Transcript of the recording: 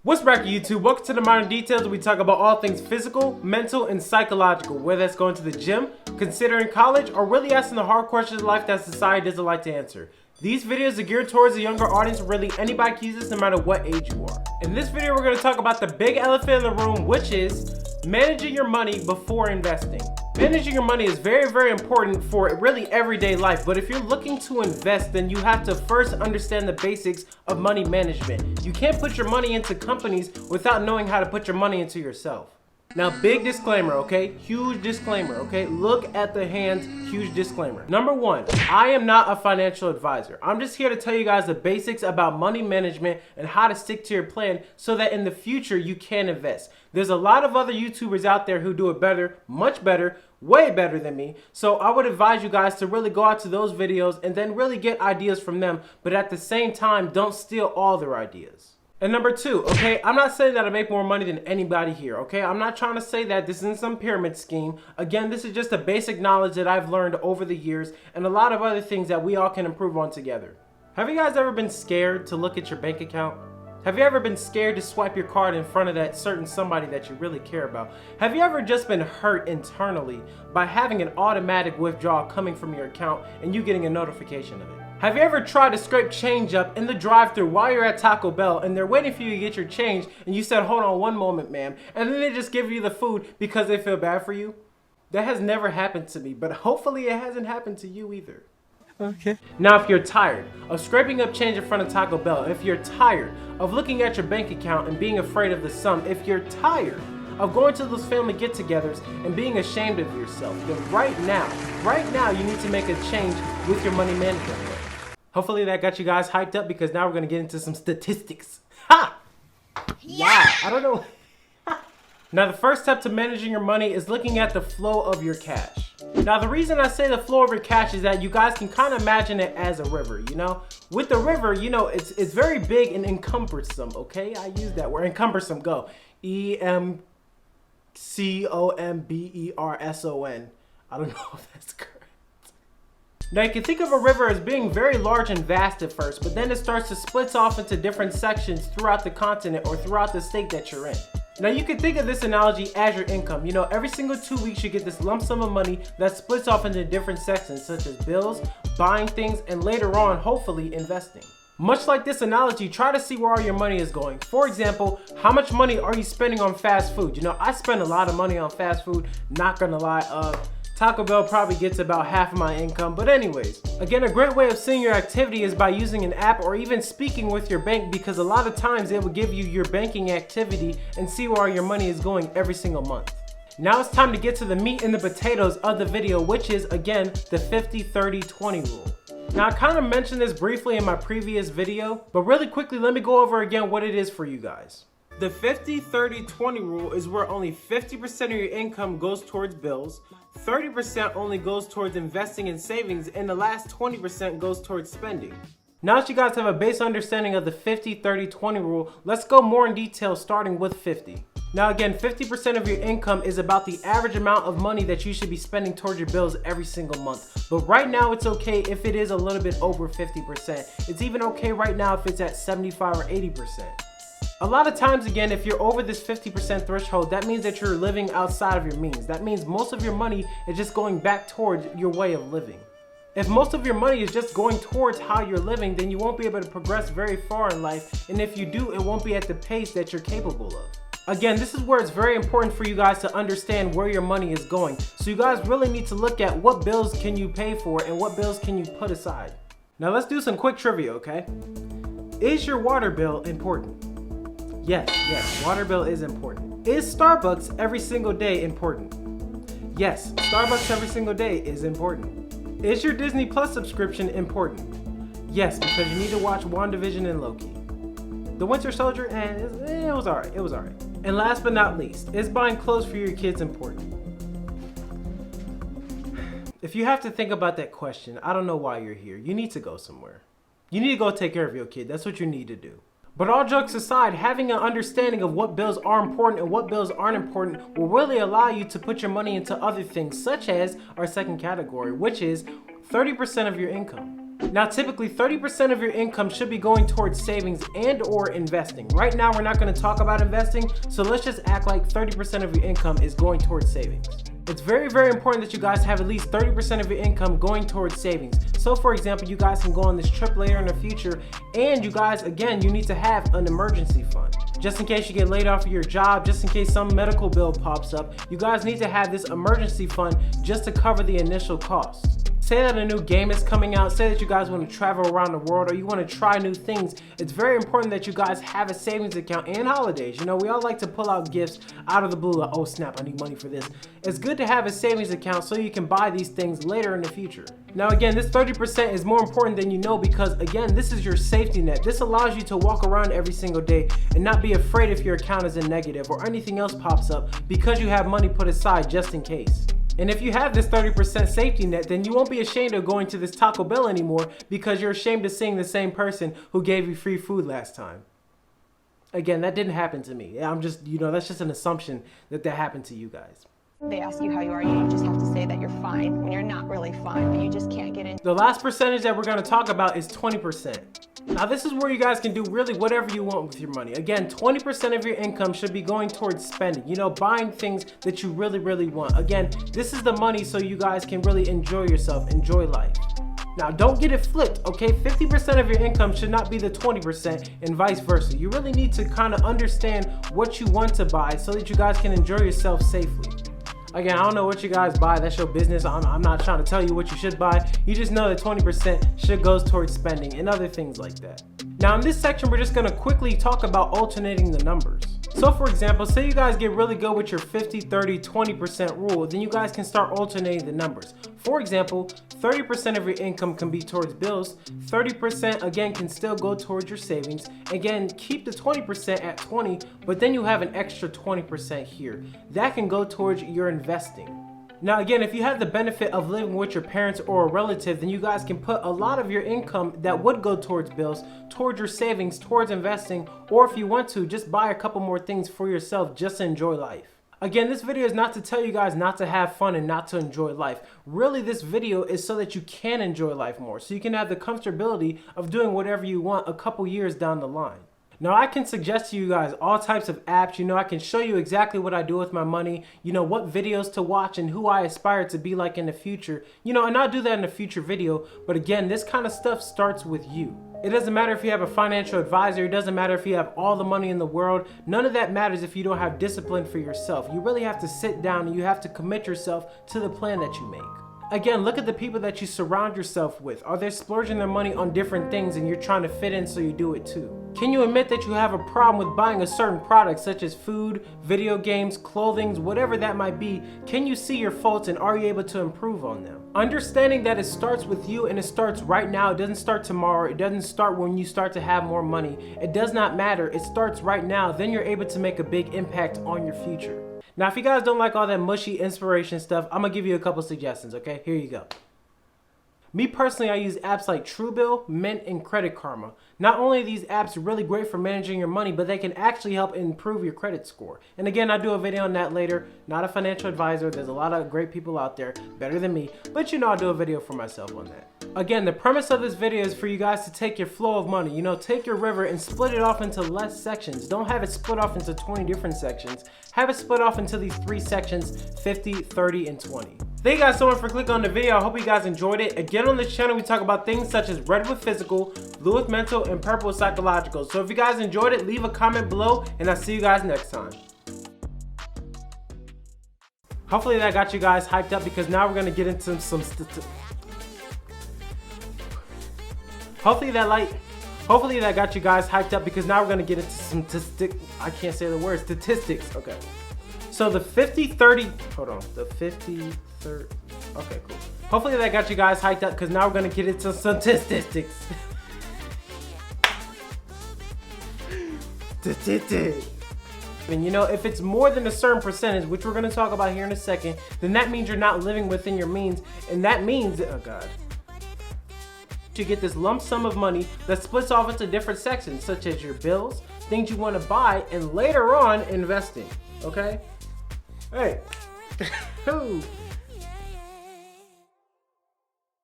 What's back YouTube? Welcome to the Modern Details, where we talk about all things physical, mental, and psychological, whether that's going to the gym, considering college, or really asking the hard questions of life that society doesn't like to answer. These videos are geared towards a younger audience. Really, anybody can use this no matter what age you are. In this video, we're going to talk about the big elephant in the room, which is managing your money before investing. Managing your money is very, very important for really everyday life, but if you're looking to invest, then you have to first understand the basics of money management. You can't put your money into companies without knowing how to put your money into yourself. Now, big disclaimer, okay? Huge disclaimer, okay? Look at the hands, huge disclaimer. Number one, I am not a financial advisor. I'm just here to tell you guys the basics about money management and how to stick to your plan so that in the future you can invest. There's a lot of other YouTubers out there who do it better, much better, way better than me. So I would advise you guys to really go out to those videos and then really get ideas from them, but at the same time, don't steal all their ideas. And number two, okay, I'm not saying that I make more money than anybody here, okay? I'm not trying to say that this isn't some pyramid scheme. Again, this is just a basic knowledge that I've learned over the years and a lot of other things that we all can improve on together. Have you guys ever been scared to look at your bank account? Have you ever been scared to swipe your card in front of that certain somebody that you really care about? Have you ever just been hurt internally by having an automatic withdrawal coming from your account and you getting a notification of it? Have you ever tried to scrape change up in the drive-thru while you're at Taco Bell and they're waiting for you to get your change and you said, hold on one moment, ma'am, and then they just give you the food because they feel bad for you? That has never happened to me, but hopefully it hasn't happened to you either. Okay. Now, if you're tired of scraping up change in front of Taco Bell, if you're tired of looking at your bank account and being afraid of the sum, if you're tired of going to those family get-togethers and being ashamed of yourself, then right now, you need to make a change with your money management. Hopefully that got you guys hyped up because now we're going to get into some statistics. Ha! Yeah! I don't know. Now, the first step to managing your money is looking at the flow of your cash. Now, the reason I say the flow of your cash is that you guys can kind of imagine it as a river, you know? With the river, you know, it's very big and encumbersome, okay? I use that word. Encumbersome, go. E-M-C-O-M-B-E-R-S-O-N. I don't know if that's correct. Now, you can think of a river as being very large and vast at first, but then it starts to split off into different sections throughout the continent or throughout the state that you're in. Now, you can think of this analogy as your income. You know, every single 2 weeks you get this lump sum of money that splits off into different sections, such as bills, buying things, and later on, hopefully, investing. Much like this analogy, try to see where all your money is going. For example, how much money are you spending on fast food? You know, I spend a lot of money on fast food, not gonna lie. Taco Bell probably gets about half of my income, but anyways. Again, a great way of seeing your activity is by using an app or even speaking with your bank, because a lot of times it will give you your banking activity and see where your money is going every single month. Now it's time to get to the meat and the potatoes of the video, which is, again, the 50-30-20 rule. Now, I kind of mentioned this briefly in my previous video, but really quickly, let me go over again what it is for you guys. The 50-30-20 rule is where only 50% of your income goes towards bills, 30% only goes towards investing and savings, and the last 20% goes towards spending. Now that you guys have a base understanding of the 50-30-20 rule, let's go more in detail starting with 50. Now again, 50% of your income is about the average amount of money that you should be spending towards your bills every single month. But right now it's okay if it is a little bit over 50%. It's even okay right now if it's at 75 or 80%. A lot of times, again, if you're over this 50% threshold, that means that you're living outside of your means. That means most of your money is just going back towards your way of living. If most of your money is just going towards how you're living, then you won't be able to progress very far in life. And if you do, it won't be at the pace that you're capable of. Again, this is where it's very important for you guys to understand where your money is going. So you guys really need to look at what bills can you pay for and what bills can you put aside. Now let's do some quick trivia, okay? Is your water bill important? Yes, water bill is important. Is Starbucks every single day important? Yes, Starbucks every single day is important. Is your Disney Plus subscription important? Yes, because you need to watch WandaVision and Loki. The Winter Soldier, it was alright, And last but not least, is buying clothes for your kids important? If you have to think about that question, I don't know why you're here. You need to go somewhere. You need to go take care of your kid. That's what you need to do. But all jokes aside, having an understanding of what bills are important and what bills aren't important will really allow you to put your money into other things, such as our second category, which is 30% of your income. Now, typically 30% of your income should be going towards savings and or investing. Right now, we're not going to talk about investing, so let's just act like 30% of your income is going towards savings. It's very, very important that you guys have at least 30% of your income going towards savings. So for example, you guys can go on this trip later in the future, and you guys, again, you need to have an emergency fund. Just in case you get laid off of your job, just in case some medical bill pops up, you guys need to have this emergency fund just to cover the initial costs. Say that a new game is coming out, say that you guys want to travel around the world or you want to try new things. It's very important that you guys have a savings account and holidays. You know, we all like to pull out gifts out of the blue, like, oh snap, I need money for this. It's good to have a savings account so you can buy these things later in the future. Now again, this 30% is more important than you know, because again, this is your safety net. This allows you to walk around every single day and not be afraid if your account is in negative or anything else pops up, because you have money put aside just in case. And if you have this 30% safety net, then you won't be ashamed of going to this Taco Bell anymore, because you're ashamed of seeing the same person who gave you free food last time. Again, that didn't happen to me. I'm just, you know, that's just an assumption that happened to you guys. They ask you how you are, you just have to say that you're fine when you're not really fine, but you just can't get in. The last percentage that we're going to talk about is 20%. Now this is where you guys can do really whatever you want with your money. Again, 20% of your income should be going towards spending, you know, buying things that you really, really want. Again, this is the money so you guys can really enjoy yourself, enjoy life. Now don't get it flipped, okay? 50% of your income should not be the 20% and vice versa. You really need to kind of understand what you want to buy so that you guys can enjoy yourself safely. Again, I don't know what you guys buy, that's your business. I'm not trying to tell you what you should buy. You just know that 20% should go towards spending and other things like that. Now in this section, we're just gonna quickly talk about alternating the numbers. So for example, say you guys get really good with your 50, 30, 20% rule, then you guys can start alternating the numbers. For example, 30% of your income can be towards bills, 30% again can still go towards your savings. Again, keep the 20% at 20, but then you have an extra 20% here. That can go towards your investing. Now again, if you have the benefit of living with your parents or a relative, then you guys can put a lot of your income that would go towards bills, towards your savings, towards investing, or if you want to, just buy a couple more things for yourself just to enjoy life. Again, this video is not to tell you guys not to have fun and not to enjoy life. Really, this video is so that you can enjoy life more, so you can have the comfortability of doing whatever you want a couple years down the line. Now I can suggest to you guys all types of apps, you know, I can show you exactly what I do with my money, you know, what videos to watch and who I aspire to be like in the future, you know, and I'll do that in a future video. But again, this kind of stuff starts with you. It doesn't matter if you have a financial advisor, it doesn't matter if you have all the money in the world, none of that matters if you don't have discipline for yourself. You really have to sit down and you have to commit yourself to the plan that you make. Again, look at the people that you surround yourself with. Are they splurging their money on different things and you're trying to fit in so you do it too? Can you admit that you have a problem with buying a certain product such as food, video games, clothing, whatever that might be? Can you see your faults and are you able to improve on them? Understanding that it starts with you and it starts right now. It doesn't start tomorrow. It doesn't start when you start to have more money. It does not matter. It starts right now. Then you're able to make a big impact on your future. Now, if you guys don't like all that mushy inspiration stuff, I'm gonna give you a couple suggestions, okay? Here you go. Me personally, I use apps like Truebill, Mint, and Credit Karma. Not only are these apps really great for managing your money, but they can actually help improve your credit score. And again, I'll do a video on that later. Not a financial advisor. There's a lot of great people out there better than me, but you know, I'll do a video for myself on that. Again, the premise of this video is for you guys to take your flow of money, you know, take your river and split it off into less sections. Don't have it split off into 20 different sections. Have it split off into these 3 sections, 50, 30, and 20. Thank you guys so much for clicking on the video. I hope you guys enjoyed it. Again, on this channel, we talk about things such as red with physical, blue with mental, and purple with psychological. So if you guys enjoyed it, leave a comment below, and I'll see you guys next time. Hopefully that got you guys hyped up, because now we're gonna get into some Hopefully that got you guys hyped up, because now we're gonna get into some I can't say the word, statistics. Okay. So the 50-30, hold on, the 50-30, okay, cool. Hopefully that got you guys hyped up, because now we're gonna get into some statistics. And you know, if it's more than a certain percentage, which we're gonna talk about here in a second, then that means you're not living within your means, and that means, oh God, you get this lump sum of money that splits off into different sections, such as your bills, things you want to buy, and later on, investing, okay? Hey,